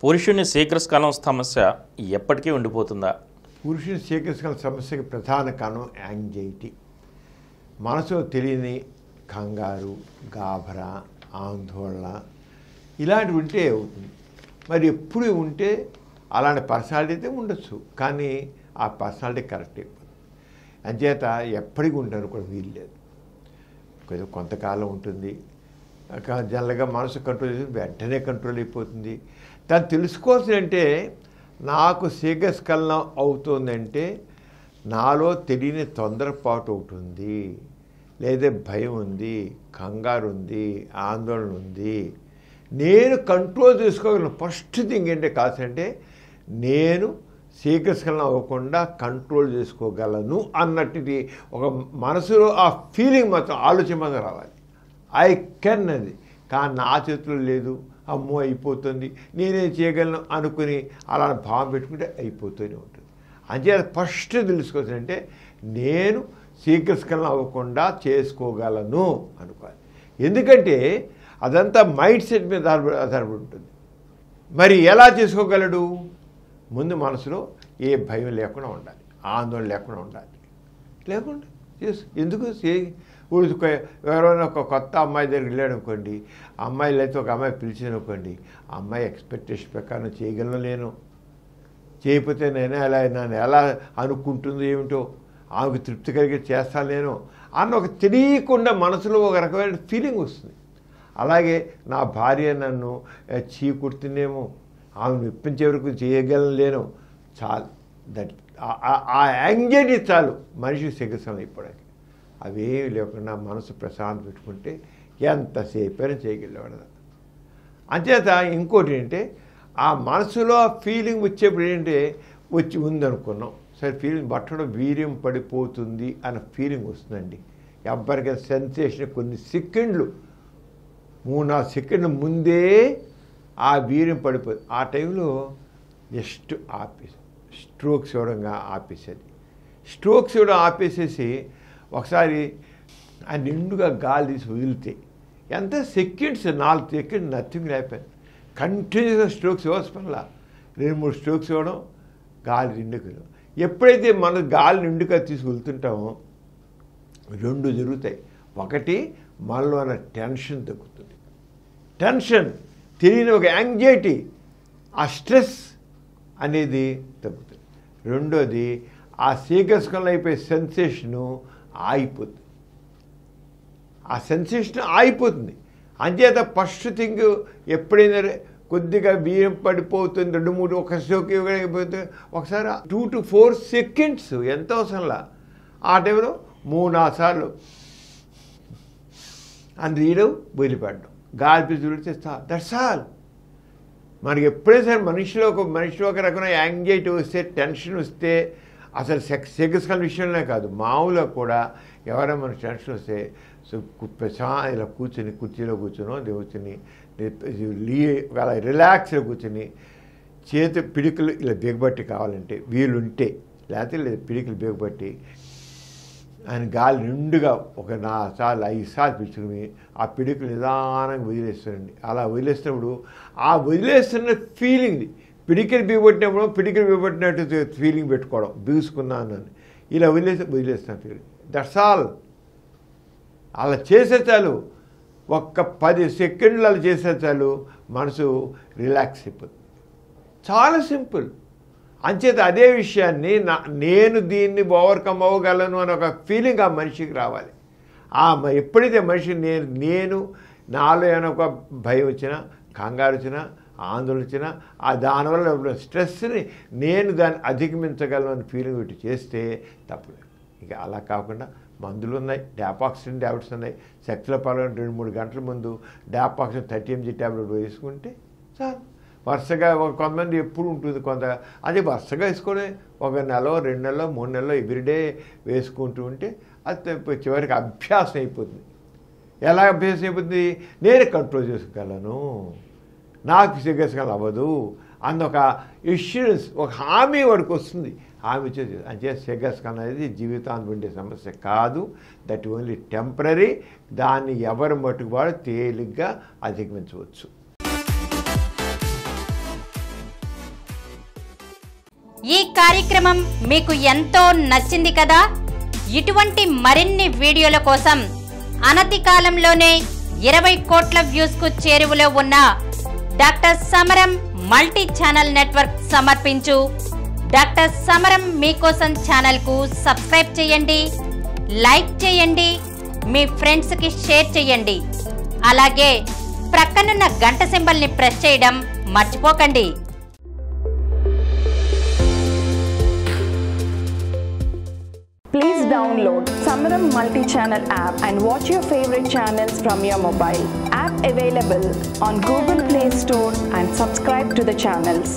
పురుషుని శీఘ్రస్ఖలనం సమస్య ఎప్పటికీ ఉండిపోతుందా? పురుషుని శీఘ్రస్ఖలన సమస్యకి ప్రధాన కారణం యాంగ్జైటీ. మనసులో తెలియని కంగారు, గాబరా, ఆందోళన ఇలాంటివి ఉంటే అవుతుంది. మరి ఎప్పుడు ఉంటే అలాంటి పర్సనాలిటీ అయితే ఉండొచ్చు, కానీ ఆ పర్సనాలిటీ కరెక్ట్ అయిపోతుంది. అంచేత ఎప్పటికీ ఉంటారు కూడా వీలు లేదు. కొంతకాలం ఉంటుంది, జనరల్గా మనసు కంట్రోల్ చేసి వెంటనే కంట్రోల్ అయిపోతుంది. దాన్ని తెలుసుకోవాల్సిందంటే నాకు శీఘ్రస్ఖలనం అవుతుందంటే నాలో తెలియని తొందరపాటు ఒకటి ఉంది, లేదా భయం ఉంది, కంగారు ఉంది, ఆందోళన ఉంది. నేను కంట్రోల్ చేసుకోగలను. ఫస్ట్ థింగ్ ఏంటంటే కాదంటే నేను శీఘ్రస్ఖలనం అవ్వకుండా కంట్రోల్ చేసుకోగలను అన్నట్టుది ఒక మనసులో ఆ ఫీలింగ్ మాత్రం ఆలోచన మాత్రం రావాలి. ఐ కెన్ అది. కానీ నా చేతిలో లేదు, అమ్మో అయిపోతుంది, నేనేం చేయగలను అనుకుని అలా భావం పెట్టుకుంటే అయిపోతూనే ఉంటుంది. అంచేత ఫస్ట్ తెలుసుకోవాల్సిందంటే నేను శీఘ్రస్ఖలనం అవ్వకుండా చేసుకోగలను అనుకోవాలి. ఎందుకంటే అదంతా మైండ్ సెట్ మీద ఆధారపడి ఉంటుంది. మరి ఎలా చేసుకోగలడు? ముందు మనసులో ఏ భయం లేకుండా ఉండాలి, ఆందోళన లేకుండా ఉండాలి. లేకుండా ఎందుకు ఎవరైనా ఒక కొత్త అమ్మాయి దగ్గరికి వెళ్ళాడు అనుకోండి, అమ్మాయి లేకపోతే ఒక అమ్మాయి పిలిచాను అనుకోండి, అమ్మాయి ఎక్స్పెక్టేషన్ ప్రకారం చేయగలను, నేను చేయకపోతే నన్ను ఎలా అనుకుంటుందో ఏమిటో, ఆమెకు తృప్తి కలిగి చేస్తాను నేను అన్న ఒక తెలియకుండా మనసులో ఒక రకమైన ఫీలింగ్ వస్తుంది. అలాగే నా భార్య నన్ను చీకుడుతుందేమో, ఆమెను మెప్పించే వరకు చేయగలను లేను, చాలు. దట్ ఆ యాంగ్జైటీ చాలు మనిషి శీఘ్రస్ఖలనం అయిపోవడానికి. అవేమి లేకుండా మనసు ప్రశాంతం పెట్టుకుంటే ఎంతసేపు అయినా చేయగలిగేవాడు. అంచేత ఇంకోటి ఏంటంటే ఆ మనసులో ఫీలింగ్ వచ్చేప్పుడు ఏంటంటే ఉందనుకున్నాం, సరే ఫీలింగ్ పట్టడం వీర్యం పడిపోతుంది అన్న ఫీలింగ్ వస్తుందండి. ఎవరికైనా సెన్సేషన్ కొన్ని సెకండ్లు 3-4 సెకండ్ల ముందే ఆ వీర్యం పడిపోతుంది. ఆ టైంలో జస్ట్ ఆపేసి స్ట్రోక్స్ ఇవ్వడంగా ఆపేసేది. స్ట్రోక్స్ ఇవ్వడం ఆపేసేసి ఒకసారి ఆ నిండుగా గాలి తీసి వదిలితే ఎంత సెకండ్స్, 4 సెకండ్స్ నథింగ్ లేకపోయింది. కంటిన్యూస్గా స్ట్రోక్స్ ఇవ్వాల్సిన పనిలా 2-3 స్ట్రోక్స్ ఇవ్వడం, గాలి నిండుగా. ఎప్పుడైతే మనం గాలి నిండుగా తీసి వదులుతుంటామో 2 జరుగుతాయి. ఒకటి, మనలో ఉన్న టెన్షన్ తగ్గుతుంది. టెన్షన్ తెలియని ఒక యాంగ్జైటీ, ఆ స్ట్రెస్ అనేది తగ్గుతుంది. రెండోది, ఆ శీఘ్రస్ఖలనం అయిపోయే సెన్సేషను ఆగిపోతుంది. ఆ సెన్సేషన్ ఆగిపోతుంది. అంచేత ఫస్ట్ థింగ్ ఎప్పుడైనా కొద్దిగా బియ్యం పడిపోతుంది, 2-3 ఒక స్ట్రోక్ అయిపోతుంది, ఒకసారి 2 to 4 సెకండ్స్ ఎంత అవసరంలా ఆ టైంలో 3-4 సార్లు అని రీడవు వదిలిపెట్టడం, గాలి పీల్చి విడిచేస్తా. That's all. మనకి ఎప్పుడైనా సరే మనిషిలో ఒక రకమైన యాంగ్జైటీ వస్తే, టెన్షన్ వస్తే, అసలు శీఘ్రస్ఖలనం విషయంలో కాదు, మామూలుగా కూడా ఎవరైనా మనకు టెన్షన్ వస్తే ఇలా కూర్చొని కుర్చీలో కూర్చొనో కూర్చొని అలా రిలాక్స్గా కూర్చొని పిడికలు ఇలా బిగబట్టి కావాలంటే వీలుంటే, లేకపోతే పిడికలు బిగబట్టి ఆయన గాలి నిండుగా ఒక 4 సార్లు 5 సార్లు పిలుచుకుని ఆ పిడికలు నిదానంగా వదిలేస్తారండి. అలా వదిలేసినప్పుడు ఆ వదిలేస్తున్న ఫీలింగ్, పిడికలు బిగబట్టినట్టు ఫీలింగ్ పెట్టుకోవడం, బిగుసుకున్నాను అని ఇలా వదిలేస్తాను ఫీలింగ్. That's all. అలా చేసే చాలు, ఒక్క 10 సెకండ్లు అలా చేసే చాలు, మనసు రిలాక్స్ అయిపోతుంది. చాలా సింపుల్. అంచేత అదే విషయాన్ని నేను దీన్ని ఓవర్కమ్ అవ్వగలను అని ఒక ఫీలింగ్ ఆ మనిషికి రావాలి. ఎప్పుడైతే మనిషి నేను నాలో ఏమైనా ఒక భయం వచ్చినా, కంగారు వచ్చినా, ఆందోళన వచ్చినా, దానివల్ల స్ట్రెస్ని నేను దాన్ని అధిగమించగలను అని ఫీలింగ్ పెట్టి చేస్తే తప్పలేదు. ఇక అలా కాకుండా మందులు ఉన్నాయి, డాపాక్సిన్ ట్యాబ్లెట్స్ ఉన్నాయి. సెక్స్లో పాల్గొని 2-3 గంటల ముందు డాపాక్సిన్ 30 mg ట్యాబ్లెట్ వేసుకుంటే చాలు. వరుసగా కొంతమంది ఎప్పుడు ఉంటుంది, అదే వరుసగా వేసుకొని 1 నెల, 2 నెలలు, 3 నెలలు ఎవ్రీడే వేసుకుంటూ ఉంటే అది చివరికి అభ్యాసం అయిపోతుంది. ఎలా అభ్యాసం అయిపోతుంది? నేను కంట్రోల్ చేసుకోగలను, నాకు శీఘ్రస్ఖలనం అవ్వదు అన్న ఒక ఇష్యూరెన్స్, ఒక హామీ వాడికి వస్తుంది. హామీ ఇచ్చేది. అంటే శీఘ్రస్ఖలనం అనేది జీవితాంతం ఉండే సమస్య కాదు, దట్ ఓన్లీ టెంపరీ. దాన్ని ఎవరి మట్టుకు వాడు తేలిగ్గా అధిగమించవచ్చు. ఈ కార్యక్రమం మీకు ఎంతో నచ్చింది కదా? ఇటువంటి మరిన్ని వీడియోల కోసం అనతి కాలంలోనే 20 కోట్ల వ్యూస్ కు చేరువలో ఉన్న డాక్టర్ సమరం మల్టీ ఛానల్ నెట్వర్క్ సమర్పించు డాక్టర్ సమరం మీకోసం ఛానల్ కు సబ్స్క్రైబ్ చేయండి, లైక్ చేయండి, మీ ఫ్రెండ్స్ కి షేర్ చేయండి. అలాగే ప్రక్కనున్న గంట సింబల్ ని ప్రెస్ చేయడం మర్చిపోకండి. Please download Samaram multi-channel app and watch your favorite channels from your mobile. App available on Google Play Store and subscribe to the channels.